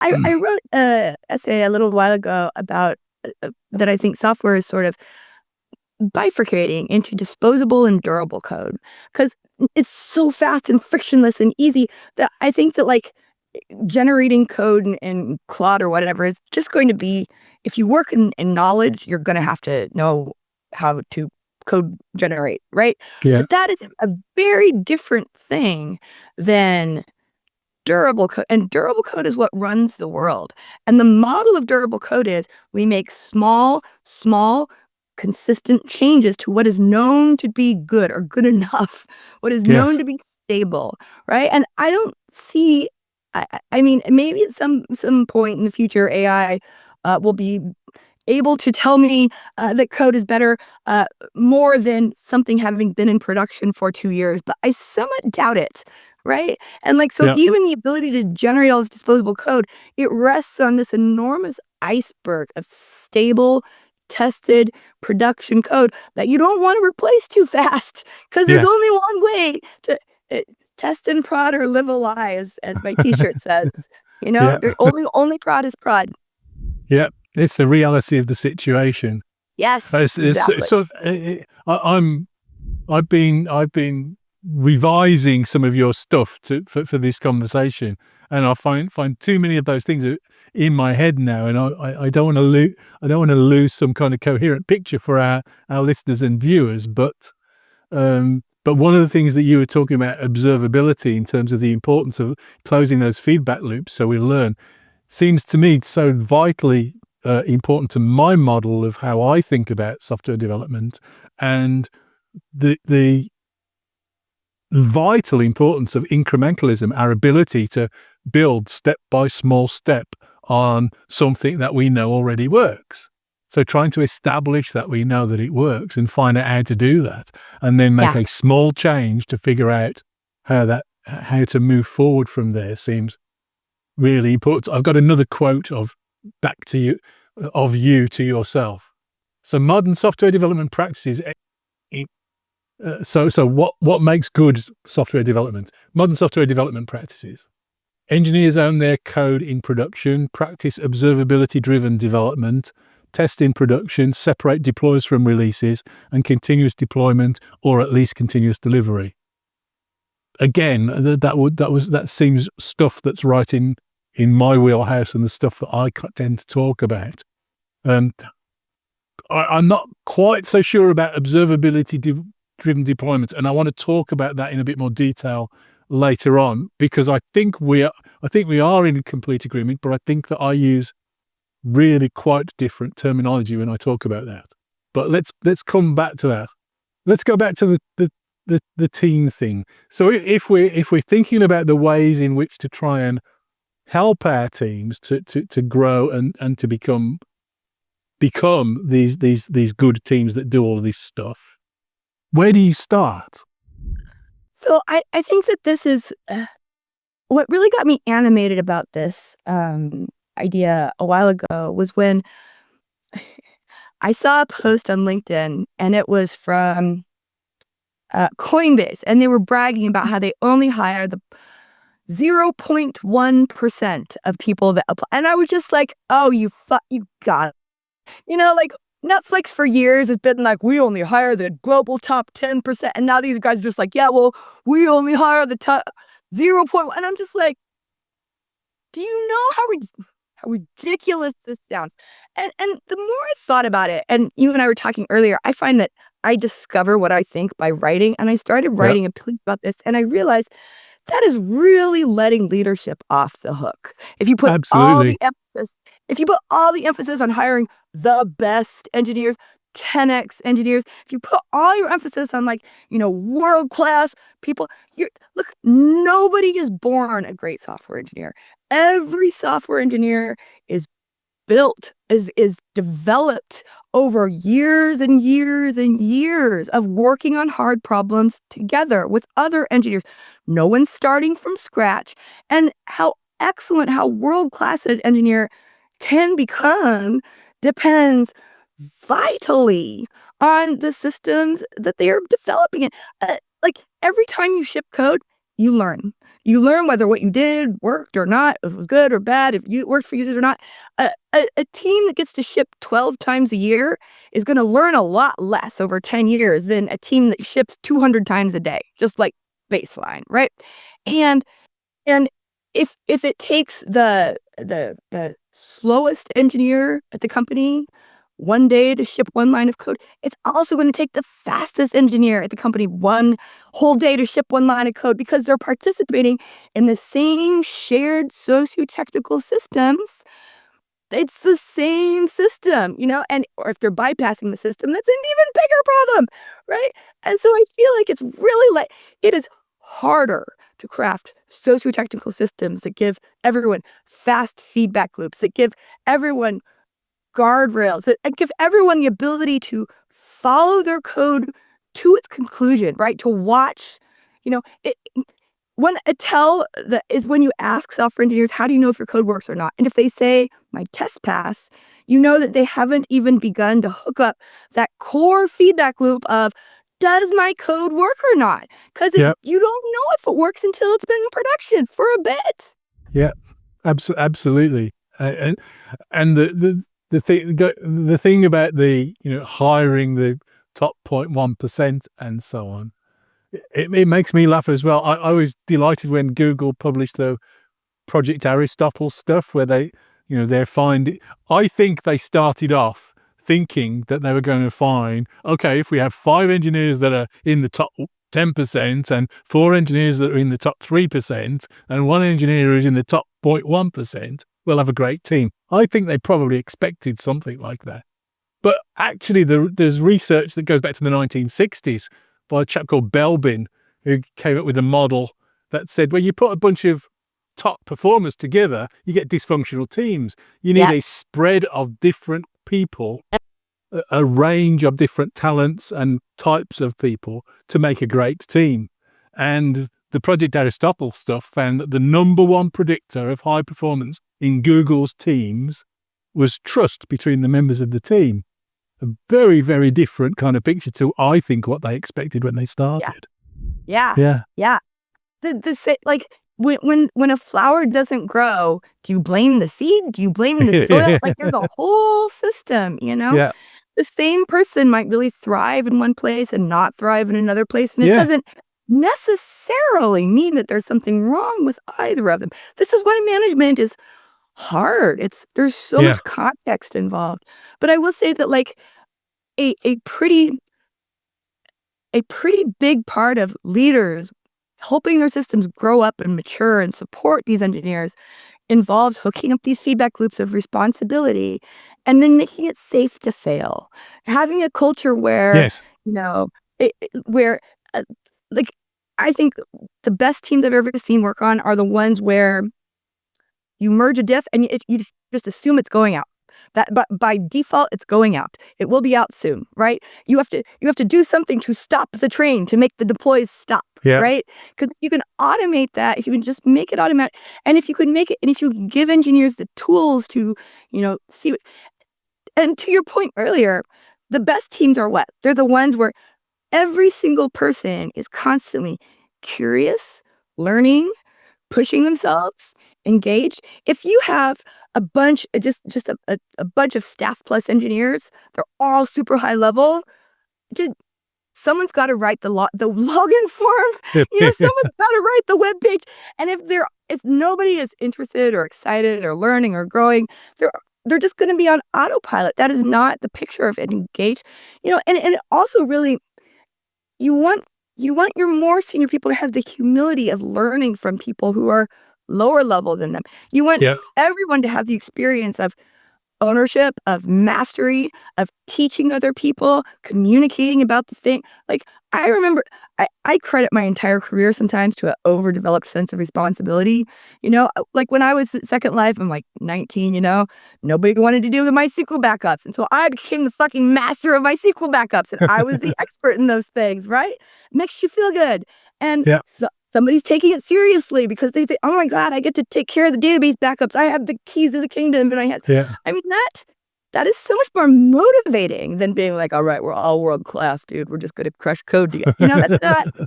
I wrote a essay a little while ago about that I think software is sort of bifurcating into disposable and durable code because it's so fast and frictionless and easy that I think that like generating code in Claude or whatever is just going to be, if you work in knowledge, you're going to have to know how to code generate, right? Yeah, But that is a very different thing than durable code. And durable code is what runs the world. And the model of durable code is we make small, consistent changes to what is known to be good or good enough, what is known yes, to be stable, right? And I don't see, I mean, maybe at some point in the future, AI will be able to tell me that code is better more than something having been in production for 2 years, but I somewhat doubt it, right? And like, so yeah, even the ability to generate all this disposable code, it rests on this enormous iceberg of stable, tested production code that you don't want to replace too fast because there's yeah, only one way to uh, test and prod or live a lie, as my t-shirt says. You know, yeah, there only prod is prod. yeah. It's the reality of the situation. Yes, It's exactly. sort of. I've been revising some of your stuff for this conversation, and I find too many of those things are in my head now, and I don't want to lose some kind of coherent picture for our listeners and viewers. But one of the things that you were talking about, observability, in terms of the importance of closing those feedback loops so we learn, seems to me so vitally important to my model of how I think about software development, and the vital importance of incrementalism, our ability to build step by small step on something that we know already works. So trying to establish that we know that it works and find out how to do that, and then make Yeah. a small change to figure out how to move forward from there seems really important. I've got another quote of back to you of you to yourself. So modern software development practices. So what makes good software development? Modern software development practices. Engineers own their code in production, practice observability-driven development, test in production, separate deploys from releases, and continuous deployment, or at least continuous delivery. Again, that seems stuff that's right in my wheelhouse and the stuff that I tend to talk about. Um, I'm not quite so sure about observability-driven deployments, and I want to talk about that in a bit more detail later on, because I think we are in complete agreement, but I think that I use really quite different terminology when I talk about that. But let's come back to that. Let's go back to the team thing. So if we're thinking about the ways in which to try and help our teams to grow and to become these good teams that do all of this stuff, where do you start? So I think that this is what really got me animated about this idea a while ago was when I saw a post on LinkedIn and it was from Coinbase, and they were bragging about how they only hire the 0.1% of people that apply. And I was just like, oh, you got it. Like Netflix for years has been like, we only hire the global top 10%. And now these guys are just like, yeah, well, we only hire the top 0.1. And I'm just like, do you know how ridiculous this sounds? And the more I thought about it, and you and I were talking earlier, I find that I discover what I think by writing. And I started Yeah, writing a piece about this, and I realized that is really letting leadership off the hook. If you put all the absolutely. emphasis, if you put all the emphasis on hiring the best engineers, 10x engineers, if you put all your emphasis on like, world class people, look, nobody is born a great software engineer. Every software engineer is is developed over years and years and years of working on hard problems together with other engineers. No one's starting from scratch. And how excellent, how world-class an engineer can become depends vitally on the systems that they are developing in. Like every time you ship code, you learn. You learn whether what you did worked or not, if it was good or bad, if it worked for users or not. A team that gets to ship 12 times a year is going to learn a lot less over 10 years than a team that ships 200 times a day, just like baseline, right? And and if it takes the slowest engineer at the company one day to ship one line of code, it's also going to take the fastest engineer at the company one whole day to ship one line of code because they're participating in the same shared socio-technical systems. It's the same system, and or if they're bypassing the system, that's an even bigger problem, right? And so I feel like it's really like it is harder to craft socio-technical systems that give everyone fast feedback loops, that give everyone guardrails, that give everyone the ability to follow their code to its conclusion, right? To watch, it, when a tell that is when you ask software engineers, how do you know if your code works or not? And if they say my test pass, you know that they haven't even begun to hook up that core feedback loop of does my code work or not? Because Yeah. you don't know if it works until it's been in production for a bit. Yeah. Absolutely. And the thing about the hiring the top 0.1% and so on, it makes me laugh as well. I was delighted when Google published the Project Aristotle stuff where they're I think they started off thinking that they were going to find, okay, if we have 5 engineers that are in the top 10% and 4 engineers that are in the top 3% and 1 engineer who's in the top 0.1%, we'll have a great team. I think they probably expected something like that. But actually, there's research that goes back to the 1960s by a chap called Belbin, who came up with a model that said, well, you put a bunch of top performers together, you get dysfunctional teams. You need a spread of different people, a range of different talents and types of people to make a great team. And the Project Aristotle stuff found that the number one predictor of high performance in Google's teams was trust between the members of the team. A very, very different kind of picture to, I think, what they expected when they started. Yeah. Like when a flower doesn't grow, do you blame the seed? Do you blame the soil? Like there's a whole system, Yeah. The same person might really thrive in one place and not thrive in another place. And it doesn't necessarily mean that there's something wrong with either of them. This is why management is hard. There's so much context involved. But I will say that like a pretty big part of leaders helping their systems grow up and mature and support these engineers involves hooking up these feedback loops of responsibility and then making it safe to fail. Having a culture where, where like I think the best teams I've ever seen work on are the ones where you merge a diff and you just assume it's going out. But by default, it's going out. It will be out soon, right? You have to do something to stop the train to make the deploys stop, right? Because you can automate that if you can just make it automatic, and if you can make it, and if you can give engineers the tools to, see what. And to your point earlier, the best teams are what? They're the ones where every single person is constantly curious, learning, pushing themselves, engaged. If you have a bunch, just a bunch of staff plus engineers, they're all super high level. Someone's got to write the login form. Someone's got to write the web page. And if nobody is interested or excited or learning or growing, they're just going to be on autopilot. That is not the picture of an engaged. And also really, you want your more senior people to have the humility of learning from people who are lower level than them. You want everyone to have the experience of ownership, of mastery, of teaching other people, communicating about the thing. Like I remember, I credit my entire career sometimes to an overdeveloped sense of responsibility. Like when I was at Second Life, I'm like 19, nobody wanted to do the MySQL backups. And so I became the fucking master of MySQL backups. And I was the expert in those things, right? Makes you feel good. And somebody's taking it seriously because they think, oh my God, I get to take care of the database backups. I have the keys to the kingdom. And I mean, that is so much more motivating than being like, all right, we're all world class, dude. We're just going to crush code together. That's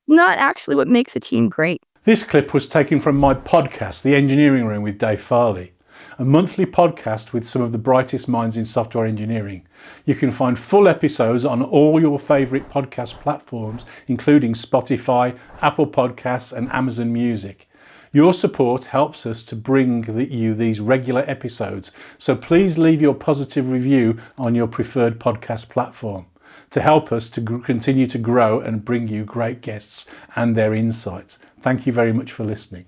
not actually what makes a team great. This clip was taken from my podcast, The Engineering Room with Dave Farley, a monthly podcast with some of the brightest minds in software engineering. You can find full episodes on all your favourite podcast platforms, including Spotify, Apple Podcasts and Amazon Music. Your support helps us to bring you these regular episodes, so please leave your positive review on your preferred podcast platform to help us to continue to grow and bring you great guests and their insights. Thank you very much for listening.